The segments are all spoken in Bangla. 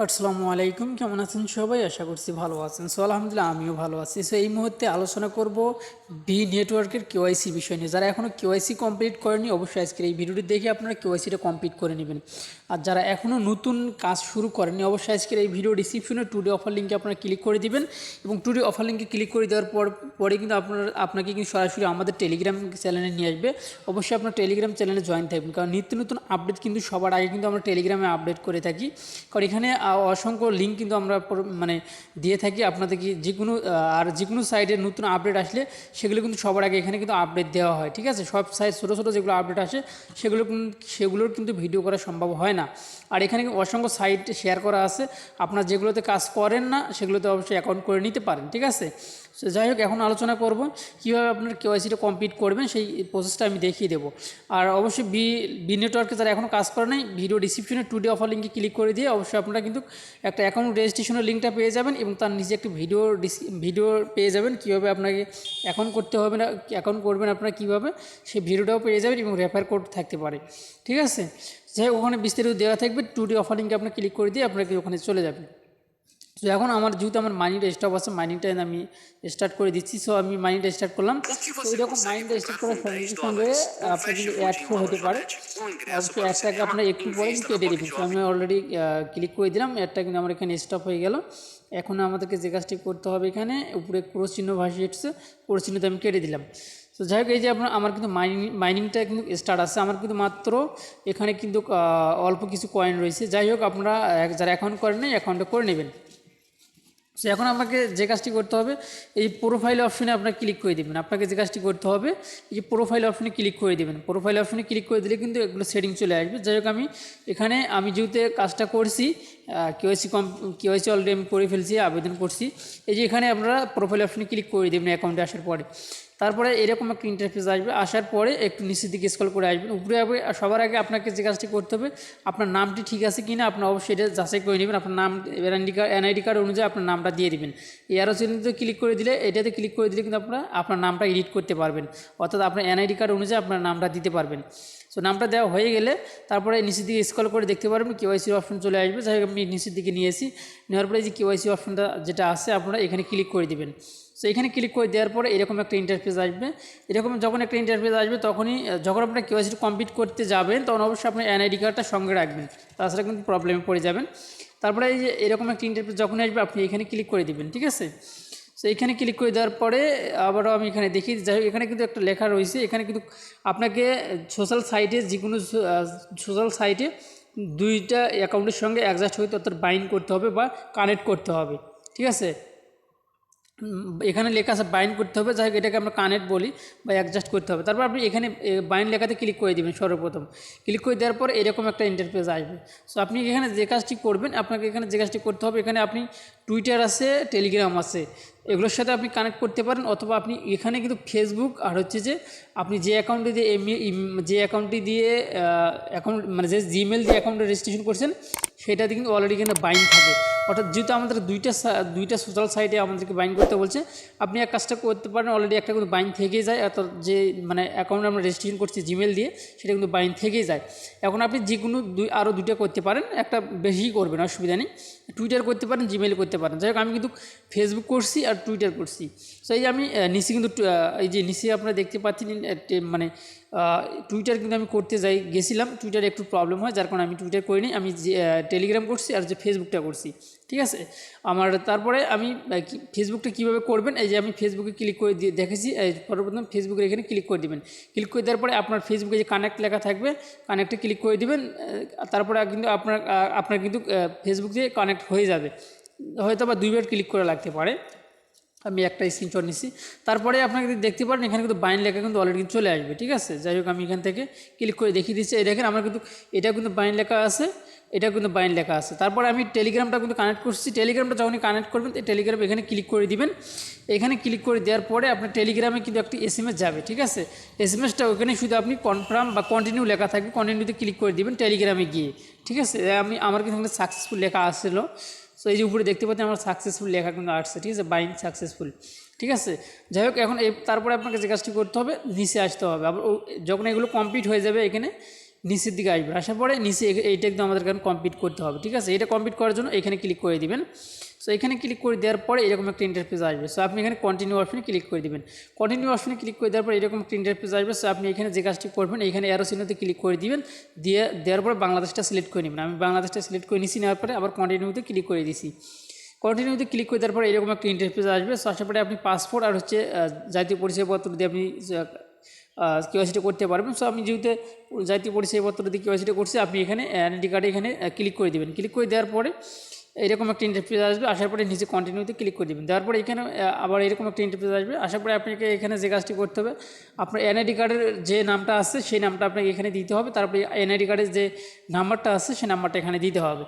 আসসালামু আলাইকুম, কেমন আছেন সবাই? আশা করছি ভালো আছেন। আলহামদুলিল্লাহ আমিও ভালো আছি। এই মুহূর্তে আলোচনা করব বি নেটওয়ার্কের কেওয়াইসি বিষয় নিয়ে। যারা এখনও কেওয়াইসি কমপ্লিট করেনি অবশ্যই আজকের এই ভিডিওটি দেখে আপনারা কেওয়াইসিটা কমপ্লিট করে নেবেন। আর যারা এখনও নতুন কাজ শুরু করেনি অবশ্যই আজকের এই ভিডিও ডিসক্রিপশনে টুডে অফার লিঙ্কে আপনারা ক্লিক করে দিবেন এবং টুডে অফার লিঙ্কে ক্লিক করে দেওয়ার পরে কিন্তু আপনাকে কিন্তু সরাসরি আমাদের টেলিগ্রাম চ্যানেলে নিয়ে আসবে। অবশ্যই আপনার টেলিগ্রাম চ্যানেলে জয়েন থাকবেন, কারণ নিত্য নতুন আপডেট কিন্তু সবার আগে কিন্তু আমরা টেলিগ্রামে আপডেট করে থাকি। কারণ এখানে অসংখ্য লিঙ্ক কিন্তু আমরা দিয়ে থাকি আপনাদেরকে। যে কোনো সাইটের নতুন আপডেট আসলে সেগুলো কিন্তু সবার আগে এখানে কিন্তু আপডেট দেওয়া হয়। ঠিক আছে, সব সাইট ছোটো ছোটো যেগুলো আপডেট আসে সেগুলোর কিন্তু ভিডিও করা সম্ভব হয় না। আর এখানে অসংখ্য সাইট শেয়ার করা আছে, আপনার যেগুলোতে কাজ করেন না সেগুলোতে অবশ্যই অ্যাকাউন্ট করে নিতে পারেন। ঠিক আছে, সো যাই হোক, এখন আলোচনা করব কীভাবে আপনার কেওয়াইসিটা কমপ্লিট করবেন, সেই প্রসেসটা আমি দেখিয়ে দেবো। আর অবশ্যই বি নেটওয়ার্কে যারা এখনও কাজ করে নাই, ভিডিও ডিসক্রিপশনে টুডে অফার লিঙ্কে ক্লিক করে দিয়ে অবশ্যই আপনারা কিন্তু একটা অ্যাকাউন্ট রেজিস্ট্রেশনের লিঙ্কটা পেয়ে যাবেন এবং তার নিচে একটি ভিডিও পেয়ে যাবেন কীভাবে আপনাকে অ্যাকাউন্ট করতে হবে না, অ্যাকাউন্ট করবেন আপনারা কীভাবে, সেই ভিডিওটাও পেয়ে যাবেন এবং রেফার কোড থাকতে পারে। ঠিক আছে, যাই হোক, ওখানে বিস্তারিত দেওয়া থাকবে। টুডে অফার লিঙ্কে আপনার ক্লিক করে দিয়ে আপনাকে ওখানে চলে যাবেন। তো এখন যেহেতু আমার মাইনিংটা স্টপ আছে, মাইনিংটা আমি স্টার্ট করে দিচ্ছি। সো আমি মাইনিংটা স্টার্ট করলাম। তো এইরকম মাইনিংটা স্টার্ট করার সঙ্গে সঙ্গে আপনার কিন্তু অ্যাড শো হতে পারে। অবশ্যই অ্যাডটাকে আপনার একটু পরে কেটে দেবেন। তো আমি অলরেডি ক্লিক করে দিলাম, অ্যাডটা কিন্তু আমার এখানে স্টপ হয়ে গেল। এখন আমাদেরকে যে কাজটি করতে হবে, এখানে উপরে ক্রস চিহ্ন ভাসিয়ে এসেছে, ক্রস চিহ্নতে আমি কেটে দিলাম। তো যাই হোক, এই যে আমার কিন্তু মাইনিংটা কিন্তু স্টার্ট আছে, আমার কিন্তু মাত্র এখানে কিন্তু অল্প কিছু কয়েন রয়েছে। যাই হোক, আপনারা যারা অ্যাকাউন্ট করেন নাই অ্যাকাউন্টটা করে নেবেন। সো এখন আমাকে যে কাজটি করতে হবে, এই প্রোফাইল অপশনে আপনার ক্লিক করে দেবেন। আপনাকে যে কাজটি করতে হবে, এই যে প্রোফাইল অপশনে ক্লিক করে দেবেন। প্রোফাইল অপশনে ক্লিক করে দিলে কিন্তু এগুলো সেটিং চলে আসবে। যাই হোক, আমি যেহেতু কাজটা করছি, কেওয়াইসি অলরেডি আমি করে ফেলছি, আবেদন করছি। এই যে এখানে আপনারা প্রোফাইল অপশনে ক্লিক করে দেবেন অ্যাকাউন্টে আসার পরে। তারপরে এরকম একটা ইন্টারফেস আসবে, আসার পরে একটু নিচের দিকে স্ক্রল করে আসবেন। উপরে সবার আগে আপনাকে যে কাজটি করতে হবে, আপনার নামটি ঠিক আছে কি না আপনার অবশ্যই এটা যাচাই করে নেবেন। আপনার নাম এনআইডি কার্ড অনুযায়ী আপনার নামটা দিয়ে দেবেন। এই আরও চিহ্নতে ক্লিক করে দিলে, এটাতে ক্লিক করে দিলে কিন্তু আপনার নামটা এডিট করতে পারবেন, অর্থাৎ আপনার এনআইডি কার্ড অনুযায়ী আপনার নামটা দিতে পারবেন। সো নামটা দেওয়া হয়ে গেলে তারপরে নিচের দিকে স্ক্রল করে দেখতে পারবেন কেওয়াইসি অপশন চলে আসবে। যাই হোক, আমি নিচের দিকে নিয়েছি, নেওয়ার পরে যে কেওয়াইসি অপশনটা যেটা আছে আপনারা এখানে ক্লিক করে দেবেন। সো এখানে ক্লিক করে দেওয়ার পরে এরকম একটা ইন্টারফেস আসবে। এরকম যখন একটা ইন্টারফেস আসবে তখনই যখন আপনার কেওয়াইসি কমপ্লিট করতে যাবেন তখন অবশ্যই আপনার এনআইডি কার্ডটা সঙ্গে রাখবেন, তাছাড়া কিন্তু প্রবলেমে পড়ে যাবেন। তারপরে এই যে এরকম একটা ইন্টারফেস যখন আসবে আপনি এখানে ক্লিক করে দেবেন। ঠিক আছে, সো এখানে ক্লিক করে দেওয়ার পরে আবারও আমি এখানে দেখি, যাই হোক, এখানে কিন্তু একটা লেখা রয়েছে। এখানে কিন্তু আপনাকে সোশ্যাল সাইটে যে কোনো সোশ্যাল সাইটে দুইটা অ্যাকাউন্টের সঙ্গে অ্যাডজাস্ট হইতে অর্থাৎ বাইন্ড করতে হবে বা কানেক্ট করতে হবে। ঠিক আছে, এখানে লেখা আছে বাইন্ড করতে হবে। যাই হোক, এটাকে আমরা কানেক্ট বলি বা অ্যাডজাস্ট করতে হবে। তারপর আপনি এখানে বাইন্ড লেখাতে ক্লিক করে দেবেন। সর্বপ্রথম ক্লিক করে দেওয়ার পর এরকম একটা ইন্টারফেস আসবে। সো আপনি এখানে যে কাজটি করবেন, আপনাকে এখানে যে কাজটি করতে হবে, এখানে আপনি টুইটার আছে, টেলিগ্রাম আছে, এগুলোর সাথে আপনি কানেক্ট করতে পারেন। অথবা আপনি এখানে কিন্তু ফেসবুক আর হচ্ছে যে আপনি যে অ্যাকাউন্টে দিয়ে যে অ্যাকাউন্টটি দিয়ে অ্যাকাউন্ট যে জিমেল দিয়ে অ্যাকাউন্টে রেজিস্ট্রেশন করছেন সেটাতে কিন্তু অলরেডি কিন্তু বাইন্ড থাকে। অর্থাৎ যেহেতু আমাদের দুইটা সোশ্যাল সাইটে আমাদেরকে বাইন্ড করতে বলছে, আপনি এক কাজটা করতে পারেন, অলরেডি একটা কিন্তু বাইন্ড থেকেই যায়। অর্থাৎ যে অ্যাকাউন্ট আমরা রেজিস্ট্রেশন করছি জিমেল দিয়ে, সেটা কিন্তু বাইন্ড থেকেই যায়। এখন আপনি যে কোনো আরও দুইটা করতে পারেন, একটা বেশি করবেন, অসুবিধা নেই। টুইটার করতে পারেন, জিমেল করতে পারেন। যাই হোক, আমি কিন্তু ফেসবুক করছি আর টুইটার করছি। সো এই যে আমি নিচে কিন্তু এই যে নিচে আপনারা দেখতে পাচ্ছেন টুইটার কিন্তু আমি করতে গেছিলাম, টুইটারে একটু প্রবলেম হয়, যার কারণে আমি টুইটার করিনি। আমি যে টেলিগ্রাম করছি আর যে ফেসবুকটা করছি। ঠিক আছে, তারপরে আমি ফেসবুকটা কীভাবে করবেন, এই যে আমি ফেসবুকে ক্লিক করে দিয়ে দেখেছি। সর্বপ্রথম ফেসবুকের এখানে ক্লিক করে দেবেন। ক্লিক করে দেওয়ার পরে আপনার ফেসবুকে যে কানেক্ট লেখা থাকবে, কানেক্টে ক্লিক করে দেবেন। তারপরে কিন্তু আপনার কিন্তু ফেসবুক দিয়ে কানেক্ট হয়ে যাবে। হয়তো বা দুইবার ক্লিক করে লাগতে পারে, আমি একটা স্ক্রিনশট নিচ্ছি। তারপরে আপনাকে দেখতে পারেন এখানে কিন্তু বাইন্ড লেখা কিন্তু অলরেডি চলে আসবে। ঠিক আছে, যাই হোক, আমি এখান থেকে ক্লিক করে দেখিয়ে দিচ্ছি। এই দেখেন, আমার কিন্তু এটা কিন্তু বাইন্ড লেখা আছে, এটা কিন্তু বাইন্ড লেখা আছে। তারপরে আমি টেলিগ্রামটা কিন্তু কানেক্ট করছি। টেলিগ্রামটা যখনই কানেক্ট করবেন, টেলিগ্রাম এখানে ক্লিক করে দিবেন। এখানে ক্লিক করে দেওয়ার পরে আপনার টেলিগ্রামে কিন্তু একটি এসএমএস যাবে। ঠিক আছে, এসএমএসটা ওখানে শুধু আপনি কনফার্ম বা কন্টিনিউ লেখা থাকবে, কন্টিনিউতে ক্লিক করে দিবেন টেলিগ্রামে গিয়ে। ঠিক আছে, আমার কিন্তু সাকসেসফুল লেখা আসছিলো। সো এই যে উপরে দেখতে পাচ্ছি আমার সাকসেসফুল লেখা কিন্তু আসছে। ঠিক আছে, বাইন্ড সাকসেসফুল। ঠিক আছে, যাই হোক, এখন তারপরে আপনাকে যে কাজটি করতে হবে, নিচে আসতে হবে। আবার যখন এগুলো কমপ্লিট হয়ে যাবে, এখানে নিচের দিকে আসবেন, আসার পরে নিচে এইটা কিন্তু আমাদের কারণ কমপ্লিট করতে হবে, ঠিক আছে। এটা কমপ্লিট করার জন্য এখানে ক্লিক করে দিবেন। সো এখানে ক্লিক করে দেওয়ার পরে এরকম একটা ইন্টারফেস আসবে। সো আপনি এখানে কন্টিনিউ অপশনে ক্লিক করে দিবেন। কন্টিনিউ অপশনে ক্লিক করে দেওয়ার পরে এরকম একটা ইন্টারফেস আসবে। সো আপনি এখানে যে কাজটি করবেন এখানে অ্যারো চিহ্নতে ক্লিক করে দিবেন, দেওয়ার পরে বাংলাদেশটা সিলেক্ট করে নেবেন। আমি বাংলাদেশটা সিলেক্ট করে নিয়েছি, নেওয়ার পরে আবার কন্টিনিউতে ক্লিক করে দিয়েছি। কন্টিনিউতে ক্লিক করে দেওয়ার পরে এরকম একটা ইন্টারফেস আসবে। সো আসার পরে আপনি পাসপোর্ট আর হচ্ছে জাতীয় পরিচয়পত্র দিয়ে আপনি কেওয়াইসিটা করতে পারবেন। সো আমি যেহেতু জাতীয় পরিচয়পত্র দিয়ে কেওয়াইসিটা করছি, আপনি এখানে এনআইডি কার্ডে এখানে ক্লিক করে দেবেন। ক্লিক করে দেওয়ার পরে এরকম একটা ইন্টারফেস আসবে, আসার পরে নিচে কন্টিনিউতে ক্লিক করে দেবেন। দেওয়ার পরে এখানে আবার এরকম একটা ইন্টারফেস আসবে, আসার পরে আপনাকে এখানে যে কাজটি করতে হবে, আপনার এনআইডি কার্ডের যে নামটা আছে সেই নামটা আপনাকে এখানে দিতে হবে। তারপরে এনআইডি কার্ডের যে নাম্বারটা আছে সেই নাম্বারটা এখানে দিতে হবে।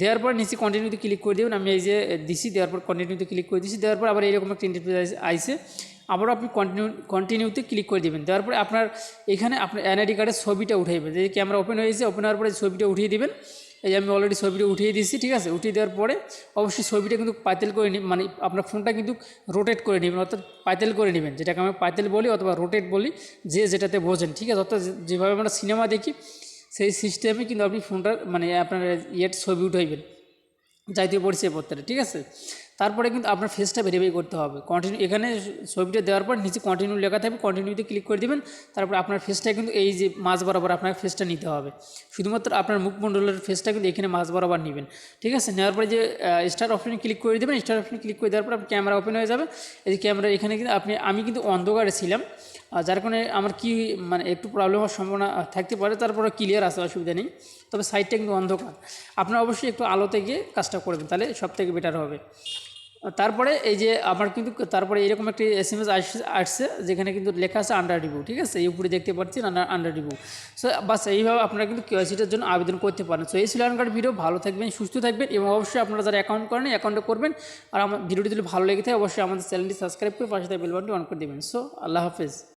দেওয়ার পর নিচে কন্টিনিউতে ক্লিক করে দেবেন। আমি এই যে দিছি, দেওয়ার পর কন্টিনিউতে ক্লিক করে দিচ্ছি। দেওয়ার পর আবার এরকম একটা ইন্টারফেস আইসে, আবারও আপনি কন্টিনিউতে ক্লিক করে দেবেন। দেওয়ার পরে আপনার এখানে আপনার এনআইডি কার্ডের ছবিটা উঠাইবেন। যে ক্যামেরা ওপেন হয়েছে, ওপেন হওয়ার পরে ছবিটা উঠিয়ে দেবেন। এই যে আমি অলরেডি ছবিটা উঠিয়ে দিচ্ছি, ঠিক আছে। উঠিয়ে দেওয়ার পরে অবশ্যই ছবিটা কিন্তু পাইতেল করে মানে আপনার ফোনটা কিন্তু রোটেট করে নেবেন, অর্থাৎ পাইতেল করে নেবেন, যেটাকে আমরা পাইতেল বলি অথবা রোটেট বলি, যে যেটাতে বোঝেন, ঠিক আছে। অর্থাৎ যেভাবে আমরা সিনেমা দেখি সেই সিস্টেমে কিন্তু আপনি ফোনটা মানে আপনার ছবি উঠাইবেন জাতীয় পরিচয়পত্রে, ঠিক আছে। তারপরে কিন্তু আপনার ফেসটা ভেরিফাই করতে হবে। কন্টিনিউ এখানে ছবিটা দেওয়ার পর নিচে কন্টিনিউ লেখা থাকবে, কন্টিনিউতে ক্লিক করে দেবেন। তারপরে আপনার ফেসটা কিন্তু এই যে মাঝ বরাবর আপনার ফেসটা নিতে হবে, শুধুমাত্র আপনার মুখমণ্ডলের ফেসটা কিন্তু এখানে মাঝ বরাবর নেবেন, ঠিক আছে। নেওয়ার পরে যে স্টার অপশনে ক্লিক করে দেবেন। স্টার অপশনে ক্লিক করে দেওয়ার পর আপনার ক্যামেরা ওপেন হয়ে যাবে। এই যে ক্যামেরা এখানে কিন্তু আমি কিন্তু অন্ধকারে ছিলাম, যার কারণে আমার কি মানে একটু প্রবলেম হওয়ার সম্ভাবনা থাকতে পারে, তারপরে ক্লিয়ার আসে, অসুবিধা নেই। তবে সাইডটা কিন্তু অন্ধকার, আপনারা অবশ্যই একটু আলোতে গিয়ে কাজটা করবেন, তাহলে সবথেকে বেটার হবে। তারপরে এই যে আমার কিন্তু তারপরে এরকম একটি SMS আসছে, যেখানে কিন্তু লেখা আছে আন্ডার রিভিউ, ঠিক আছে। এই উপরে দেখতে পাচ্ছেন আন্ডার রিভিউ। সো বাস এইভাবে আপনারা কিন্তু কেওয়াইসিটার জন্য আবেদন করতে পারেন। সো এই ছিল এখনকার ভিডিও। ভালো থাকবেন, সুস্থ থাকবেন, এবং অবশ্যই আপনারা যারা অ্যাকাউন্ট করেন অ্যাকাউন্টে করবেন। আর আমার ভিডিওটি যদি ভালো লেগে থাকে অবশ্যই আমাদের চ্যানেলটি সাবস্ক্রাইব করে পাশে বেল বাটনটি অন করে দেবেন। সো আল্লাহ হাফেজ।